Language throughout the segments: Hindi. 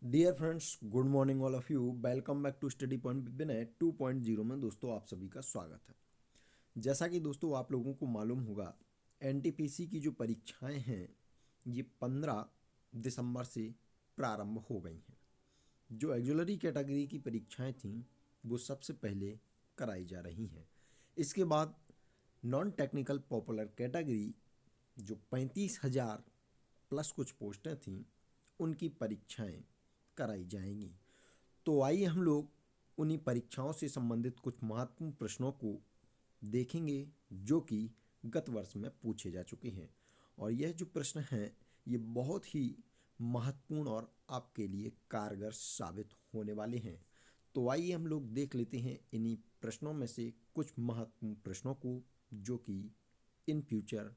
Dear friends, good morning all of you. Welcome back to study point with Vinay 2.0 में दोस्तों आप सभी का स्वागत है। जैसा कि दोस्तों आप लोगों को मालूम होगा, एनटीपीसी की जो परीक्षाएं हैं ये 15 दिसंबर से प्रारंभ हो गई हैं। जो एक्जुलरी कैटेगरी की परीक्षाएं थीं वो सबसे पहले कराई जा रही हैं। इसके बाद नॉन टेक्निकल पॉपुलर कैटेगरी जो 35,000 प्लस कुछ पोस्टें थीं उनकी परीक्षाएं कराई जाएंगी। तो आइए हम लोग उन्हीं परीक्षाओं से संबंधित कुछ महत्वपूर्ण प्रश्नों को देखेंगे जो कि गत वर्ष में पूछे जा चुके हैं। और यह जो प्रश्न हैं ये बहुत ही महत्वपूर्ण और आपके लिए कारगर साबित होने वाले हैं। तो आइए हम लोग देख लेते हैं इन्हीं प्रश्नों में से कुछ महत्वपूर्ण प्रश्नों को जो कि इन फ्यूचर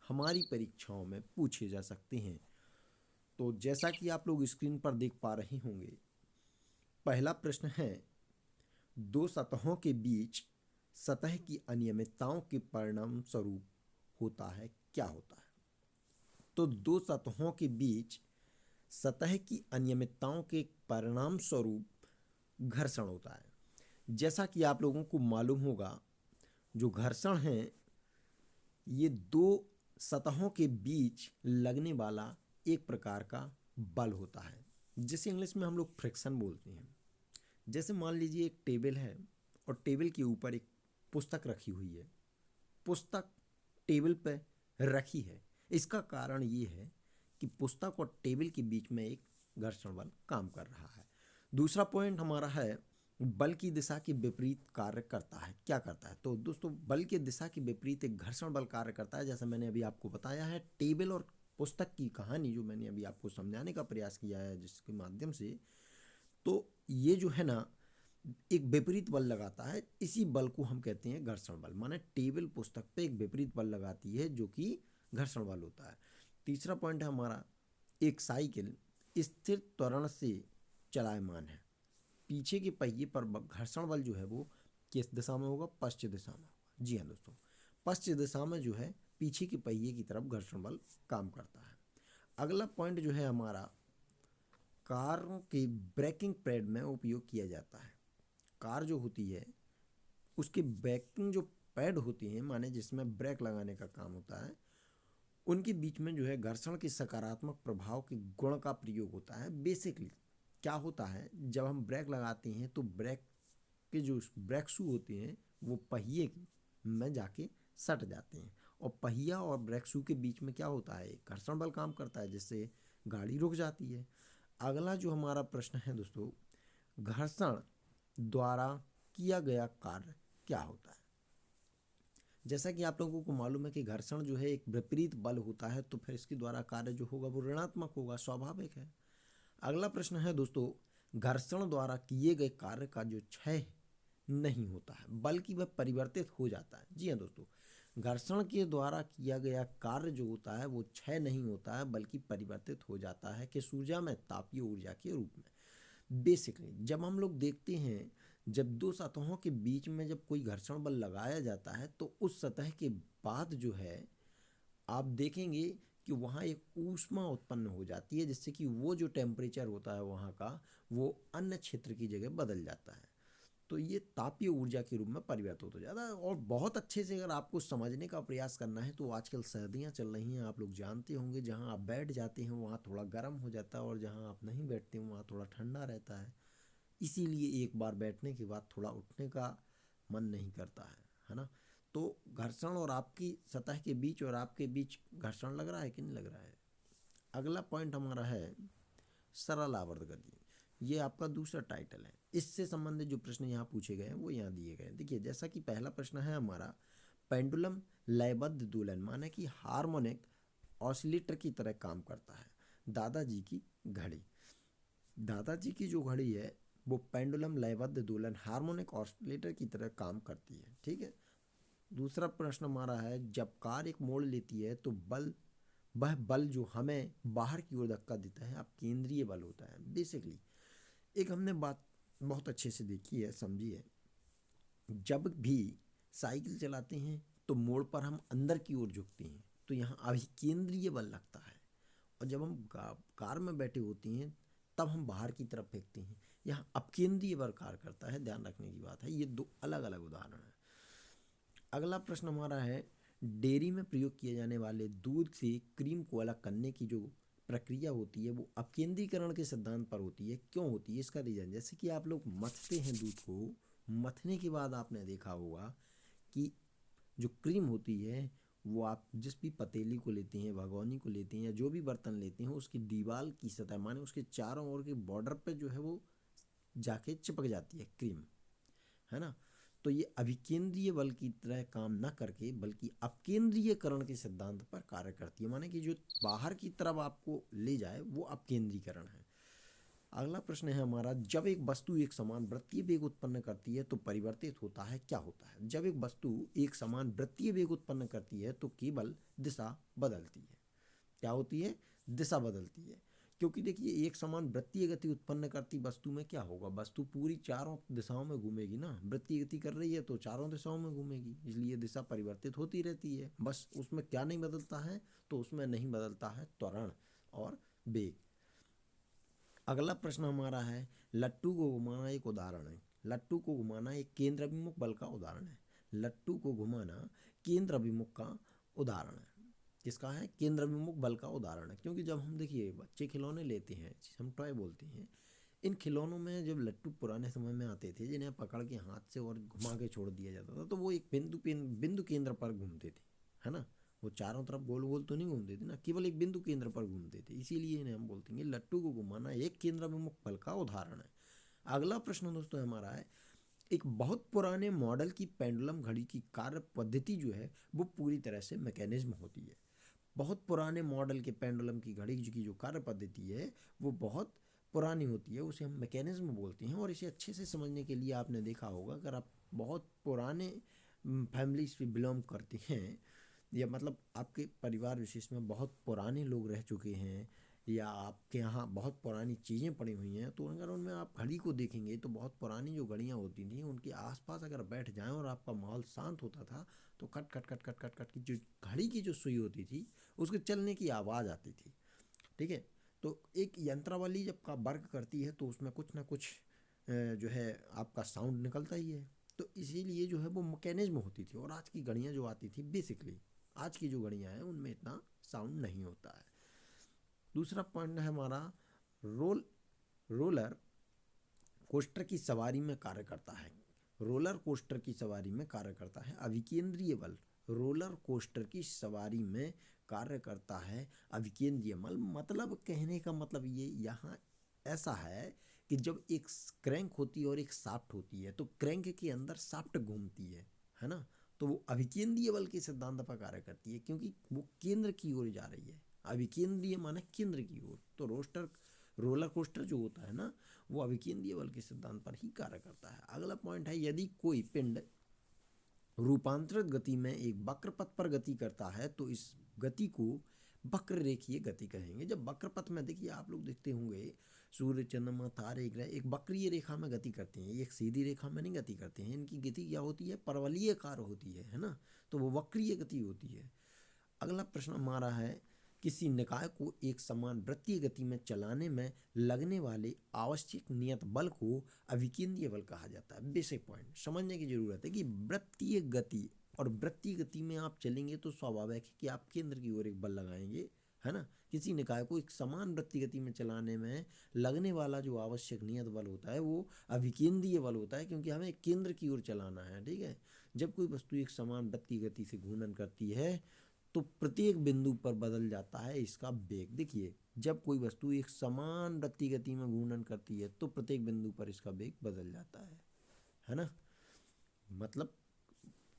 हमारी परीक्षाओं में पूछे जा सकते हैं। तो जैसा कि आप लोग स्क्रीन पर देख पा रहे होंगे, पहला प्रश्न है, दो सतहों के बीच सतह की अनियमितताओं के परिणाम स्वरूप होता है क्या होता है? तो दो सतहों के बीच सतह की अनियमितताओं के परिणाम स्वरूप घर्षण होता है। जैसा कि आप लोगों को मालूम होगा, जो घर्षण है ये दो सतहों के बीच लगने वाला एक प्रकार का बल होता है जिसे इंग्लिश में हम लोग फ्रिक्शन बोलते हैं। जैसे मान लीजिए एक टेबल है और टेबल के ऊपर एक पुस्तक रखी हुई है। पुस्तक टेबल पर रखी है, इसका कारण ये है कि पुस्तक और टेबल के बीच में एक घर्षण बल काम कर रहा है। दूसरा पॉइंट हमारा है, बल की दिशा के विपरीत कार्य करता है क्या करता है? तो दोस्तों बल की दिशा के विपरीत एक घर्षण बल कार्य करता है। जैसा मैंने अभी आपको बताया है, टेबल और पुस्तक की कहानी जो मैंने अभी आपको समझाने का प्रयास किया है जिसके माध्यम से, तो ये जो है ना एक विपरीत बल लगाता है। इसी बल को हम कहते हैं घर्षण बल। माने टेबल पुस्तक पे एक विपरीत बल लगाती है जो कि घर्षण बल होता है। तीसरा पॉइंट है हमारा, एक साइकिल स्थिर त्वरण से चलायमान है। पीछे के पहिए पर घर्षण बल जो है वो किस दिशा में होगा? पश्चिम दिशा में होगा। जी हाँ दोस्तों, पश्चिम दिशा में जो है पीछे के पहिए की तरफ घर्षण बल काम करता है। अगला पॉइंट जो है हमारा, कारों के ब्रेकिंग पैड में उपयोग किया जाता है। कार जो होती है उसके ब्रेकिंग जो पैड होती हैं, माने जिसमें ब्रेक लगाने का काम होता है, उनके बीच में जो है घर्षण के सकारात्मक प्रभाव के गुण का प्रयोग होता है। बेसिकली क्या होता है, जब हम ब्रेक लगाते हैं तो ब्रेक के जो ब्रेक शू होते हैं वो पहिए में जाके सट जाते हैं और पहिया और ब्रेक शू के बीच में क्या होता है, घर्षण बल काम करता है जिससे गाड़ी रुक जाती है। अगला जो हमारा प्रश्न है दोस्तों, घर्षण द्वारा किया गया कार्य क्या होता है? जैसा कि आप लोगों को मालूम है कि घर्षण जो है एक विपरीत बल होता है, तो फिर इसके द्वारा कार्य जो होगा वो ऋणात्मक होगा, स्वाभाविक है। अगला प्रश्न है दोस्तों, घर्षण द्वारा किए गए कार्य का जो क्षय नहीं होता है बल्कि वह परिवर्तित हो जाता है। जी हाँ दोस्तों, घर्षण के द्वारा किया गया कार्य जो होता है वो क्षय नहीं होता है बल्कि परिवर्तित हो जाता है किस ऊर्जा में? तापीय ऊर्जा के रूप में। बेसिकली जब हम लोग देखते हैं, जब दो सतहों के बीच में जब कोई घर्षण बल लगाया जाता है तो उस सतह के बाद जो है आप देखेंगे कि वहाँ एक ऊष्मा उत्पन्न हो जाती है जिससे कि वो जो टेम्परेचर होता है वहाँ का वो अन्य क्षेत्र की जगह बदल जाता है। तो ये तापीय ऊर्जा के रूप में परिवर्तित हो जाता है। और बहुत अच्छे से अगर आपको समझने का प्रयास करना है तो आजकल सर्दियाँ चल रही हैं, आप लोग जानते होंगे, जहाँ आप बैठ जाते हैं वहाँ थोड़ा गर्म हो जाता है और जहाँ आप नहीं बैठते हैं वहाँ थोड़ा ठंडा रहता है। इसीलिए एक बार बैठने के बाद थोड़ा उठने का मन नहीं करता है ना? तो घर्षण और आपकी सतह के बीच और आपके बीच घर्षण लग रहा है कि नहीं लग रहा है? अगला पॉइंट हमारा है सरल आवर्त गति। ये आपका दूसरा टाइटल है। इससे संबंधित जो प्रश्न यहाँ पूछे गए हैं वो यहाँ दिए गए हैं। देखिए, जैसा कि पहला प्रश्न है हमारा, पेंडुलम लयबद्ध दोलन माने कि हार्मोनिक ऑसिलेटर की तरह काम करता है। दादाजी की घड़ी, दादाजी की जो घड़ी है वो पेंडुलम लयबद्ध दोलन हार्मोनिक ऑसिलेटर की तरह काम करती है। ठीक है। दूसरा प्रश्न हमारा है, जब कार एक मोड़ लेती है तो वह बल जो हमें बाहर की ओर धक्का देता है अब केंद्रीय बल होता है। बेसिकली एक हमने बात बहुत अच्छे से देखी है, समझी है। जब भी साइकिल चलाते हैं तो मोड़ पर हम अंदर की ओर झुकते हैं तो यहाँ अभी केंद्रीय बल लगता है। और जब हम कार में बैठे होते हैं तब हम बाहर की तरफ फेंकते हैं। यहाँ अपकेंद्रीय बल कार्य करता है, ध्यान रखने की बात है। ये दो अलग अलग उदाहरण हैं। अगला प्रश्न हमारा है, डेयरी में प्रयोग किए जाने वाले दूध से क्रीम को अलग करने की जो प्रक्रिया होती है वो अपकेंद्रीकरण के सिद्धांत पर होती है। क्यों होती है, इसका रीजन, जैसे कि आप लोग मथते हैं दूध को, मथने के बाद आपने देखा होगा कि जो क्रीम होती है वो आप जिस भी पतीली को लेते हैं, भगोनी को लेते हैं या जो भी बर्तन लेते हैं, उसकी दीवार की सतह माने उसके चारों ओर के बॉर्डर पे जो है वो जाके चिपक जाती है क्रीम, है ना। तो ये अभिकेंद्रीय बल की तरह काम न करके बल्कि अपकेंद्रीयकरण के सिद्धांत पर कार्य करती है, माने कि जो बाहर की तरफ आपको ले जाए वो अपकेंद्रीकरण है। अगला प्रश्न है हमारा, जब एक वस्तु एक समान वृत्तीय वेग उत्पन्न करती है तो परिवर्तित होता है, क्या होता है। जब एक वस्तु एक समान वृत्तीय वेग उत्पन्न करती है तो केवल दिशा बदलती है। क्या होती है, दिशा बदलती है। क्योंकि देखिए एक समान वृत्तीय गति उत्पन्न करती वस्तु में क्या होगा, वस्तु पूरी चारों दिशाओं में घूमेगी ना, वृत्तीय गति कर रही है तो चारों दिशाओं में घूमेगी, इसलिए दिशा परिवर्तित होती रहती है। बस उसमें क्या नहीं बदलता है, तो उसमें नहीं बदलता है त्वरण और वेग। अगला प्रश्न हमारा है, लट्टू को घुमाना एक उदाहरण है। लट्टू को घुमाना एक केंद्र अभिमुख बल का उदाहरण है। लट्टू को घुमाना केंद्र अभिमुख का उदाहरण है। किसका है, केंद्र अभिमुख बल का उदाहरण है। क्योंकि जब हम देखिए बच्चे खिलौने लेते हैं, हम टॉय बोलते हैं, इन खिलौनों में जब लट्टू पुराने समय में आते थे जिन्हें पकड़ के हाथ से और घुमा के छोड़ दिया जाता था, तो वो एक बिंदु केंद्र पर घूमते थे, है ना। वो चारों तरफ गोल गोल तो नहीं घूमते थे ना, केवल एक बिंदु केंद्र पर घूमते थे, इसीलिए इन्हें हम बोलते हैं लट्टू को घुमाना एक केंद्र अभिमुख बल का उदाहरण है। अगला प्रश्न दोस्तों हमारा है, एक बहुत पुराने मॉडल की पेंडुलम घड़ी की कार्य पद्धति जो है वो पूरी तरह से मैकेनिज्म होती है। बहुत पुराने मॉडल के पेंडुलम की घड़ी की जो कार्य पद्धति है वो बहुत पुरानी होती है, उसे हम मैकेनिज्म बोलते हैं। और इसे अच्छे से समझने के लिए आपने देखा होगा, अगर आप बहुत पुराने फैमिली से बिलोंग करते हैं या मतलब आपके परिवार विशेष में बहुत पुराने लोग रह चुके हैं या आपके यहाँ बहुत पुरानी चीज़ें पड़ी हुई हैं, तो अगर उनमें आप घड़ी को देखेंगे तो बहुत पुरानी जो घड़ियाँ होती थी उनके आसपास अगर बैठ जाएं और आपका माहौल शांत होता था तो cut cut cut cut cut cut की जो घड़ी की जो सुई होती थी उसके चलने की आवाज़ आती थी, ठीक है। तो एक यंत्रावली जब का वर्क करती है तो उसमें कुछ ना कुछ जो है आपका साउंड निकलता ही है, तो इसीलिए जो है वो मैकेनिज्म होती थी। और आज की घड़ियाँ जो आती थी बेसिकली, आज की जो घड़ियाँ हैं उनमें इतना साउंड नहीं होता है। दूसरा पॉइंट है हमारा, रोलर कोस्टर की सवारी में कार्य करता है। रोलर कोस्टर की सवारी में कार्य करता है अभिकेंद्रीय बल। रोलर कोस्टर की सवारी में कार्य करता है अभिकेंद्रीय बल। मतलब कहने का मतलब ये यहाँ ऐसा है कि जब एक क्रैंक होती है और एक शाफ्ट होती है तो क्रैंक के अंदर शाफ्ट घूमती है ना, तो वो अभिकेंद्रीय बल के सिद्धांत पर कार्य करती है क्योंकि वो केंद्र की ओर जा रही है। अभिकेंद्रीय माने केंद्र की ओर, तो रोलर कोस्टर जो होता है ना वो अभिकेंद्रीय बल के सिद्धांत पर ही कार्य करता है। अगला पॉइंट है, यदि कोई पिंड रूपांतरित गति में एक वक्र पथ पर गति करता है तो इस गति को वक्र रेखीय गति कहेंगे। जब वक्र पथ में देखिए आप लोग देखते होंगे सूर्य चंद्रमा तारे ग्रह एक वक्रीय रेखा में गति करते हैं, एक सीधी रेखा में नहीं गति करते हैं, इनकी गति क्या होती है, परवलयीय कार्य होती है ना, तो वो वक्रीय गति होती है। अगला प्रश्न हमारा है, किसी निकाय को एक समान वृत्तीय गति में चलाने में लगने वाले आवश्यक नियत बल को अभिकेंद्रीय बल कहा जाता है। बेसिक पॉइंट समझने की जरूरत है कि वृत्तीय गति और वृत्तीय गति में आप चलेंगे तो स्वाभाविक है कि आप केंद्र की ओर एक बल लगाएंगे, है ना। किसी निकाय को एक समान वृत्तीय गति में चलाने में लगने वाला जो आवश्यक नियत बल होता है वो अभिकेंद्रीय बल होता है, क्योंकि हमें केंद्र की ओर चलाना है, ठीक है। जब कोई वस्तु एक समान वृत्तीय गति से घूर्णन करती है तो प्रत्येक बिंदु पर बदल जाता है इसका वेग। देखिए जब कोई वस्तु एक समान वृत्तीय गति में घूर्णन करती है तो प्रत्येक बिंदु पर इसका वेग बदल जाता है ना। मतलब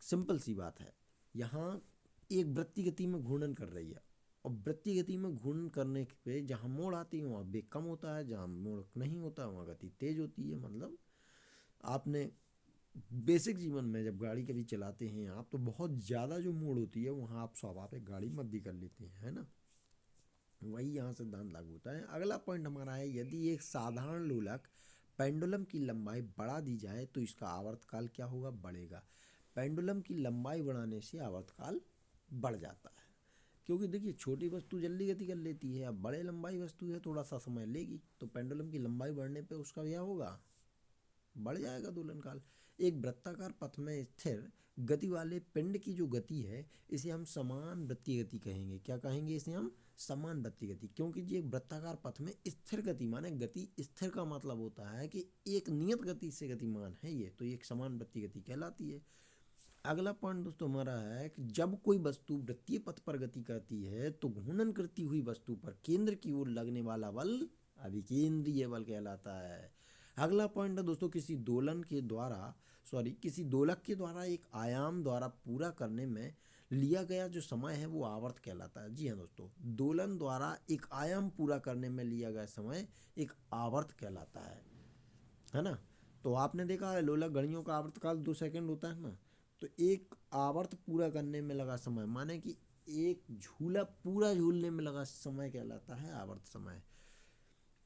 सिंपल सी बात है, यहाँ एक वृत्तीय गति में घूर्णन कर रही है और वृत्तीय गति में घूर्णन करने पे जहाँ मोड़ आती है वहाँ वेग कम होता है, जहाँ मोड़ नहीं होता वहाँ गति तेज होती है। मतलब आपने बेसिक जीवन में जब गाड़ी कभी चलाते हैं आप तो बहुत ज़्यादा जो मोड़ होती है वहाँ आप स्वाभाविक गाड़ी मध्य कर लेते हैं, है ना। वही यहाँ सिद्धांत लागू होता है। अगला पॉइंट हमारा है, यदि एक साधारण लोलक पेंडुलम की लंबाई बढ़ा दी जाए तो इसका आवर्तकाल क्या होगा, बढ़ेगा। पेंडुलम की लंबाई बढ़ाने से आवर्तकाल बढ़ जाता है। क्योंकि देखिए छोटी वस्तु जल्दी गति कर लेती है, अब बड़े लंबाई वस्तु है थोड़ा सा समय लेगी, तो पेंडुलम की लंबाई बढ़ने पे उसका क्या होगा, बढ़ जाएगा दोलन काल। एक वृत्ताकार पथ में स्थिर गति वाले पिंड की जो गति है इसे हम समान वृत्तीय गति कहेंगे। क्या कहेंगे, इसे हम समान वृत्तीय गति। क्योंकि ये वृत्ताकार पथ में स्थिर गति, माने गति स्थिर का मतलब होता है कि एक नियत गति से गतिमान है ये, तो ये एक समान वृत्तीय गति कहलाती है। अगला पॉइंट दोस्तों हमारा है कि जब कोई वस्तु वृत्तीय पथ पर गति करती है तो घूर्णन करती हुई वस्तु पर केंद्र की ओर लगने वाला बल अभिकेंद्रीय बल कहलाता है। अगला पॉइंट है दोस्तों, किसी दोलक के द्वारा एक आयाम द्वारा पूरा करने में लिया गया जो समय है वो आवर्त कहलाता है। जी हाँ दोस्तों, दोलन द्वारा एक आयाम पूरा करने में लिया गया समय एक आवर्त कहलाता है ना। तो आपने देखा है लोलक घड़ियों का आवर्तकाल 2 सेकंड होता है ना, तो एक आवर्त पूरा करने में लगा समय, माने कि एक झूला पूरा झूलने में लगा समय कहलाता है आवर्त समय।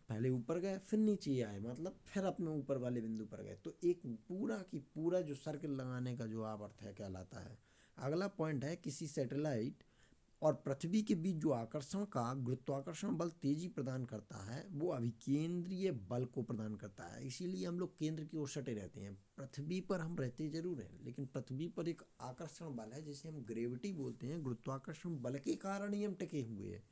पहले ऊपर गए फिर नीचे आए, मतलब फिर अपने ऊपर वाले बिंदु पर गए, तो एक पूरा की पूरा जो सर्कल लगाने का जो आवर्त है कहलाता है। अगला पॉइंट है, किसी सैटेलाइट और पृथ्वी के बीच जो आकर्षण का गुरुत्वाकर्षण बल तेजी प्रदान करता है वो अभिकेंद्रीय बल को प्रदान करता है। इसीलिए हम लोग केंद्र की ओर सटे रहते हैं। पृथ्वी पर हम रहते जरूर हैं, लेकिन पृथ्वी पर एक आकर्षण बल है जिसे हम ग्रेविटी बोलते हैं, गुरुत्वाकर्षण बल के कारण ही हम टिके हुए हैं।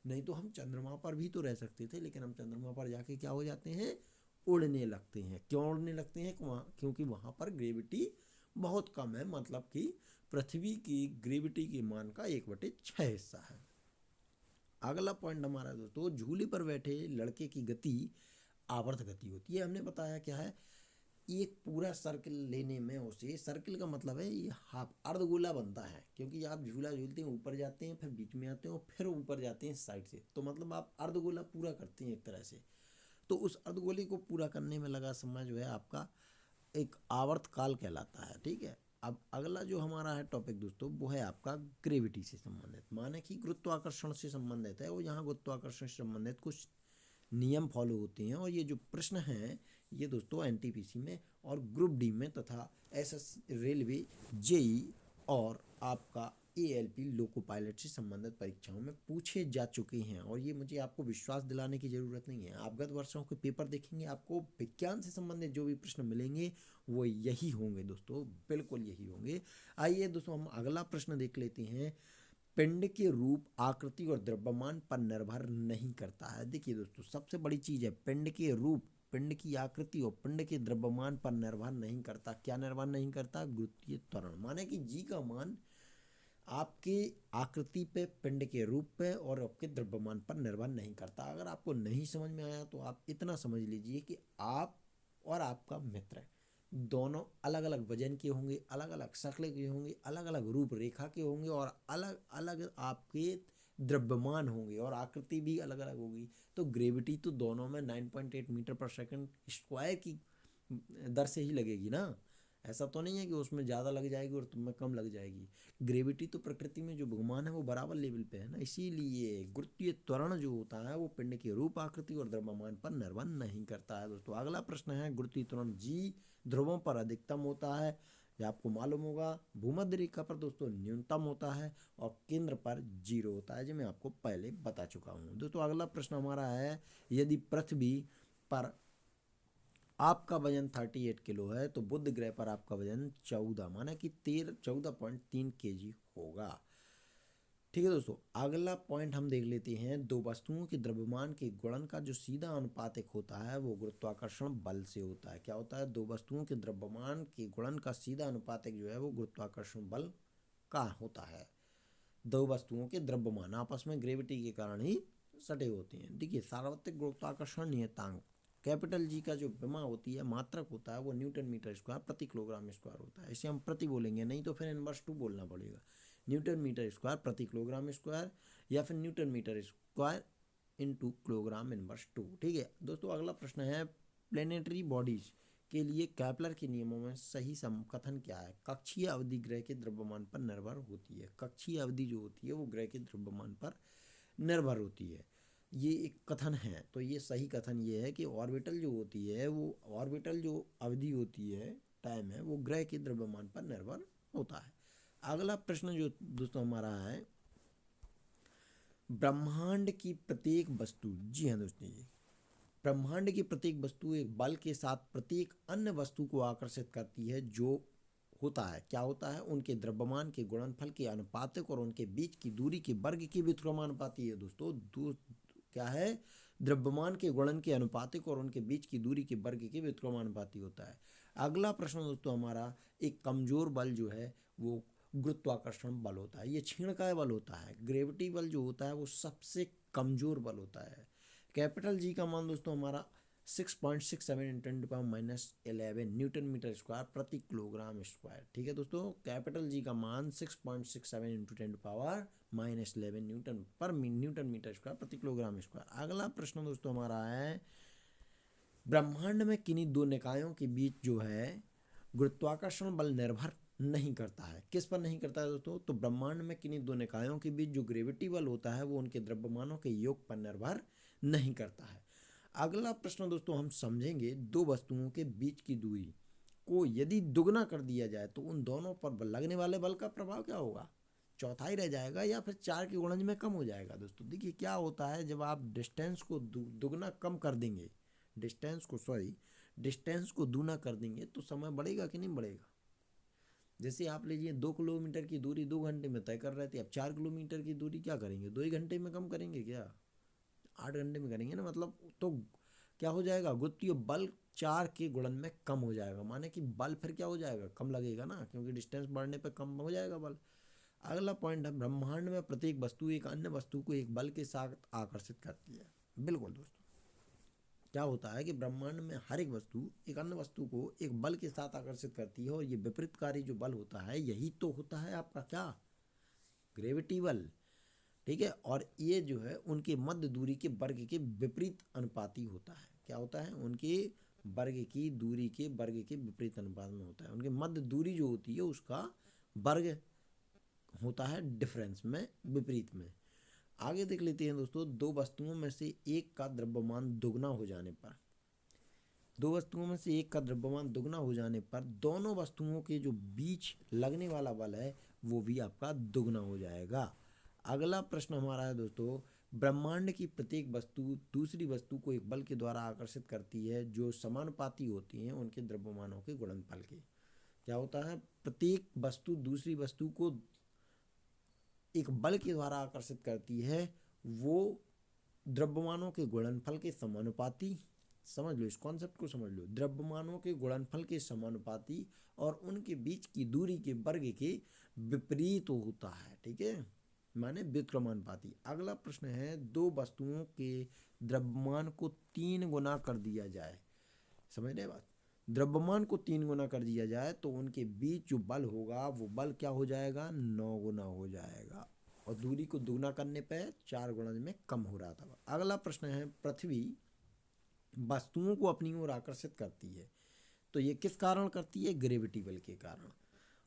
नहीं तो हम चंद्रमा पर भी तो रह सकते थे, लेकिन हम चंद्रमा पर जाके क्या हो जाते हैं, उड़ने लगते हैं। क्यों उड़ने लगते हैं, क्योंकि वहाँ पर ग्रेविटी बहुत कम है, मतलब कि पृथ्वी की ग्रेविटी के मान का 1/6 हिस्सा है। अगला पॉइंट हमारा दोस्तों, झूले पर बैठे लड़के की गति आवर्त गति होती है। हमने बताया क्या है, एक पूरा सर्कल लेने में उसे, सर्कल का मतलब है ये हाफ अर्धगोला बनता है, क्योंकि आप झूला झूलते हैं ऊपर जाते हैं फिर बीच में आते हैं और फिर ऊपर जाते हैं साइड से, तो मतलब आप अर्धगोला पूरा करते हैं एक तरह से। तो उस अर्धगोले को पूरा करने में लगा समय जो है आपका एक आवर्त काल कहलाता है। ठीक है, अब अगला जो हमारा है टॉपिक दोस्तों वो है आपका ग्रेविटी से संबंधित, माने कि गुरुत्वाकर्षण से संबंधित है। वो यहाँ गुरुत्वाकर्षण से संबंधित कुछ नियम फॉलो होते हैं, और ये जो प्रश्न हैं ये दोस्तों एनटीपीसी में और ग्रुप डी में तथा एसएस रेलवे, जेई और आपका एएलपी लोको पायलट से संबंधित परीक्षाओं में पूछे जा चुके हैं। और ये मुझे आपको विश्वास दिलाने की ज़रूरत नहीं है, आप गत वर्षों के पेपर देखेंगे आपको विज्ञान से संबंधित जो भी प्रश्न मिलेंगे वो यही होंगे दोस्तों, बिल्कुल यही होंगे। आइए दोस्तों हम अगला प्रश्न देख लेते हैं। पिंड के रूप, आकृति और द्रव्यमान पर निर्भर नहीं करता है। देखिए दोस्तों, सबसे बड़ी चीज़ है पिंड के रूप, पिंड की आकृति और पिंड के द्रव्यमान पर निर्भर नहीं करता। क्या निर्भर नहीं करता, गुरुत्वीय त्वरण, माने कि जी का मान आपके आकृति पे, पिंड के रूप पे और आपके द्रव्यमान पर निर्भर नहीं करता। अगर आपको नहीं समझ में आया तो आप इतना समझ लीजिए कि आप और आपका मित्र दोनों अलग अलग वजन के होंगे, अलग अलग शक्ल के होंगे, अलग अलग रूप रेखा के होंगे और अलग अलग आपके द्रव्यमान होंगे और आकृति भी अलग अलग होगी। तो ग्रेविटी तो दोनों में 9.8 मीटर पर सेकंड स्क्वायर की दर से ही लगेगी ना। ऐसा तो नहीं है कि उसमें ज़्यादा लग जाएगी और तुम्हें कम लग जाएगी। ग्रेविटी तो प्रकृति में जो भगवान है वो बराबर लेवल पे है ना, इसीलिए गुरुत्वीय त्वरण जो होता है वो पिंड के रूप, आकृति और द्रव्यमान पर निर्भर नहीं करता है। दोस्तों अगला प्रश्न है, गुरुत्वीय त्वरण जी ध्रुवों पर अधिकतम होता है, ये आपको मालूम होगा। भूमध्य रेखा पर दोस्तों न्यूनतम होता है और केंद्र पर 0 होता है, जो मैं आपको पहले बता चुका हूँ। दोस्तों अगला प्रश्न हमारा है, यदि पृथ्वी पर आपका वजन 38 किलो है तो बुध ग्रह पर आपका वजन 14, माना कि 14.3 kg होगा। ठीक है दोस्तों, अगला पॉइंट हम देख लेते हैं, दो वस्तुओं के द्रव्यमान के गुणन का जो सीधा अनुपातिक होता है वो गुरुत्वाकर्षण बल से होता है। क्या होता है, दो वस्तुओं के द्रव्यमान के गुणन का सीधा अनुपातिक जो है वो गुरुत्वाकर्षण बल का होता है। दो वस्तुओं के द्रव्यमान आपस में ग्रेविटी के कारण ही सटे होते हैं। देखिए सार्वत्रिक गुरुत्वाकर्षण नियतांक कैपिटल जी का जो विमा होती है, मात्रक होता है, वो न्यूटन मीटर स्क्वायर प्रति किलोग्राम स्क्वायर होता है। इसे हम प्रति बोलेंगे, नहीं तो फिर इनवर्स 2 बोलना पड़ेगा। न्यूटन मीटर स्क्वायर प्रति किलोग्राम स्क्वायर या फिर newton metre square into kilogram inverse 2। ठीक है दोस्तों, अगला प्रश्न है, प्लेनेटरी बॉडीज के लिए कैपलर के नियमों में सही कथन क्या है। कक्षीय अवधि ग्रह के द्रव्यमान पर निर्भर होती है। कक्षीय अवधि जो होती है वो ग्रह के द्रव्यमान पर निर्भर होती है, ये एक कथन है। तो ये सही कथन ये है कि ऑर्बिटल जो होती है वो, ऑर्बिटल जो अवधि होती है, टाइम है, वो ग्रह के द्रव्यमान पर निर्भर होता है। अगला प्रश्न जो दोस्तों हमारा है, ब्रह्मांड की प्रत्येक वस्तु, जी हाँ दोस्तों जी, ब्रह्मांड की प्रत्येक वस्तु एक बल के साथ प्रत्येक अन्य वस्तु को आकर्षित करती है, जो होता है, क्या होता है, उनके द्रव्यमान के गुणनफल के अनुपातिक और उनके बीच की दूरी के वर्ग की व्युत्क्रमानुपाती है दोस्तों। क्या है, द्रव्यमान के गुणन के अनुपातिक और उनके बीच की दूरी के वर्ग के व्युत्क्रमानुपाती होता है। अगला प्रश्न दोस्तों हमारा, एक कमजोर बल जो है वो गुरुत्वाकर्षण बल होता है। ये क्षीणकाय बल होता है। ग्रेविटी बल जो होता है वो सबसे कमजोर बल होता है। कैपिटल जी का मान दोस्तों हमारा 6.67 इंटू 10⁻11 न्यूटन मीटर स्क्वायर प्रति किलोग्राम स्क्वायर। ठीक है दोस्तों, कैपिटल जी का मान 6.67 इंटू 10⁻11 न्यूटन मीटर स्क्वायर प्रति किलोग्राम स्क्वायर। अगला प्रश्न दोस्तों हमारा है, ब्रह्मांड में किन्हीं दो निकायों के बीच जो है गुरुत्वाकर्षण बल निर्भर नहीं करता है। किस पर नहीं करता है दोस्तों? तो ब्रह्मांड में किन्हीं दो निकायों के बीच जो ग्रेविटी बल होता है वो उनके द्रव्यमानों के योग पर निर्भर नहीं करता है। अगला प्रश्न दोस्तों हम समझेंगे, दो वस्तुओं के बीच की दूरी को यदि दुगना कर दिया जाए तो उन दोनों पर लगने वाले बल का प्रभाव क्या होगा? चौथाई रह जाएगा या फिर 4 के गुणज में कम हो जाएगा। दोस्तों देखिए क्या होता है, जब आप डिस्टेंस को दुगना कम कर देंगे, डिस्टेंस को दूना कर देंगे तो समय बढ़ेगा कि नहीं बढ़ेगा? जैसे आप लीजिए 2 किलोमीटर की दूरी 2 घंटे में तय कर रहे थे, अब 4 किलोमीटर की दूरी क्या करेंगे, 2 ही घंटे में कम करेंगे क्या? 8 घंटे में करेंगे ना। मतलब तो क्या हो जाएगा, गुरुत्वीय बल 4 के गुणन में कम हो जाएगा, माने कि बल फिर क्या हो जाएगा, कम लगेगा ना, क्योंकि डिस्टेंस बढ़ने पर कम हो जाएगा बल। अगला पॉइंट है, ब्रह्मांड में प्रत्येक वस्तु एक अन्य वस्तु को एक बल के साथ आकर्षित करती है। बिल्कुल दोस्तों, क्या होता है कि ब्रह्मांड में हर एक वस्तु एक अन्य वस्तु को एक बल के साथ आकर्षित करती है, और ये विपरीतकारी जो बल होता है यही तो होता है आपका क्या, ग्रेविटी बल। ठीक है, और ये जो है उनके मध्य दूरी के वर्ग के विपरीत अनुपाती होता है। क्या होता है, उनके वर्ग की दूरी के वर्ग के विपरीत अनुपात में होता है। उनके मध्य दूरी जो होती है उसका वर्ग होता है डिफरेंस में, विपरीत में। आगे देख लेते हैं दोस्तों, दो वस्तुओं में से एक का द्रव्यमान दुगना हो जाने पर, दो वस्तुओं में से एक का द्रव्यमान दुगना हो जाने पर दोनों वस्तुओं के जो बीच लगने वाला बल है वो भी आपका दुगना हो जाएगा। अगला प्रश्न हमारा है दोस्तों, ब्रह्मांड की प्रत्येक वस्तु दूसरी वस्तु को एक बल के द्वारा आकर्षित करती है जो समानुपाती होती हैं उनके द्रव्यमानों के गुणनफल के। क्या होता है, प्रत्येक वस्तु दूसरी वस्तु को एक बल के द्वारा आकर्षित करती है, वो द्रव्यमानों के गुणनफल के समानुपाती, समझ लो इस कॉन्सेप्ट को समझ लो, द्रव्यमानों के गुणनफल के समानुपाती और उनके बीच की दूरी के वर्ग के विपरीत होता है। ठीक है, माने व्युत्क्रमानुपाती। अगला प्रश्न है, दो वस्तुओं के द्रव्यमान को 3 गुना कर दिया जाए, समझ रहे बात, द्रव्यमान को 3 गुना कर दिया जाए तो उनके बीच जो बल होगा वो बल क्या हो जाएगा, 9 गुना हो जाएगा, और दूरी को दुगना करने पर 4 गुना में कम हो रहा था। अगला प्रश्न है, पृथ्वी वस्तुओं को अपनी ओर आकर्षित करती है, तो ये किस कारण करती है, ग्रेविटी बल के कारण।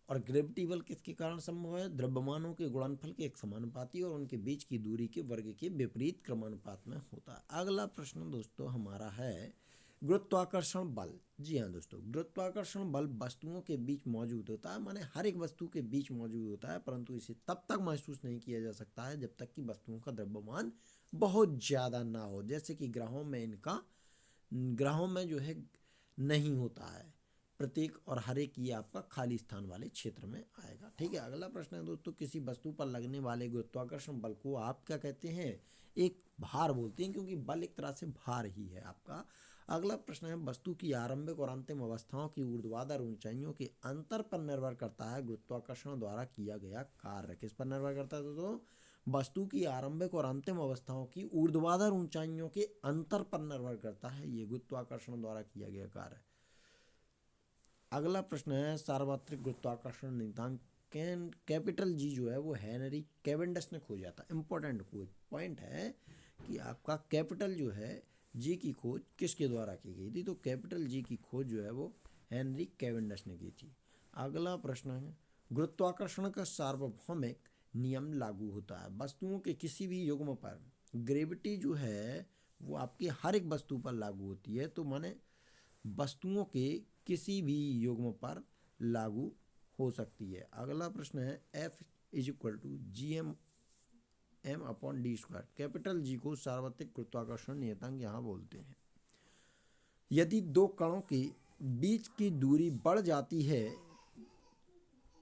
और ग्रेविटी बल किसके कारण संभव है, द्रव्यमानों के गुणनफल के एक समानुपाती और उनके बीच की दूरी के वर्ग के विपरीत क्रमानुपात में होता है। अगला प्रश्न दोस्तों हमारा है, गुरुत्वाकर्षण बल। जी हाँ दोस्तों, गुरुत्वाकर्षण बल वस्तुओं के बीच मौजूद होता है, माने हर एक वस्तु के बीच मौजूद होता है, परंतु इसे तब तक महसूस नहीं किया जा सकता है जब तक कि वस्तुओं का द्रव्यमान बहुत ज़्यादा ना हो। जैसे कि ग्रहों में जो है नहीं होता है, प्रत्येक और हर एक ये आपका खाली स्थान वाले क्षेत्र में आएगा। ठीक है, अगला प्रश्न है दोस्तों, किसी वस्तु पर लगने वाले गुरुत्वाकर्षण बल को आप क्या कहते हैं, एक भार बोलते हैं, क्योंकि बल एक तरह से भार ही है आपका। अगला प्रश्न है, वस्तु की आरंभिक और अंतिम अवस्थाओं की ऊर्ध्वाधर ऊंचाइयों के अंतर पर निर्भर करता है गुरुत्वाकर्षण द्वारा किया गया कार्य। किस पर निर्भर करता है दोस्तों, वस्तु की आरंभिक और अंतिम अवस्थाओं की ऊर्ध्वाधर ऊंचाइयों के अंतर पर निर्भर करता है ये गुरुत्वाकर्षण द्वारा किया गया कार्य। अगला प्रश्न है, सार्वत्रिक गुरुत्वाकर्षण नियतांक कैपिटल जी जो है वो हेनरी कैवेंडिश ने खोजा था। इंपॉर्टेंट पॉइंट है कि आपका कैपिटल जो है जी की खोज किसके द्वारा की गई थी, तो कैपिटल जी की खोज जो है वो हेनरी कैवेंडिश ने की थी। अगला प्रश्न है, गुरुत्वाकर्षण का सार्वभौमिक नियम लागू होता है, वस्तुओं के किसी भी युग्म पर ग्रेविटी जो है वो आपकी हर एक वस्तु पर लागू होती है, तो माने वस्तुओं के किसी भी युग्म पर लागू हो सकती है। अगला प्रश्न है, F = GM m/d²। Capital G को सार्वत्रिक गुरुत्वाकर्षण नियतांक यहाँ बोलते हैं। यदि दो कणों के बीच की दूरी बढ़ जाती है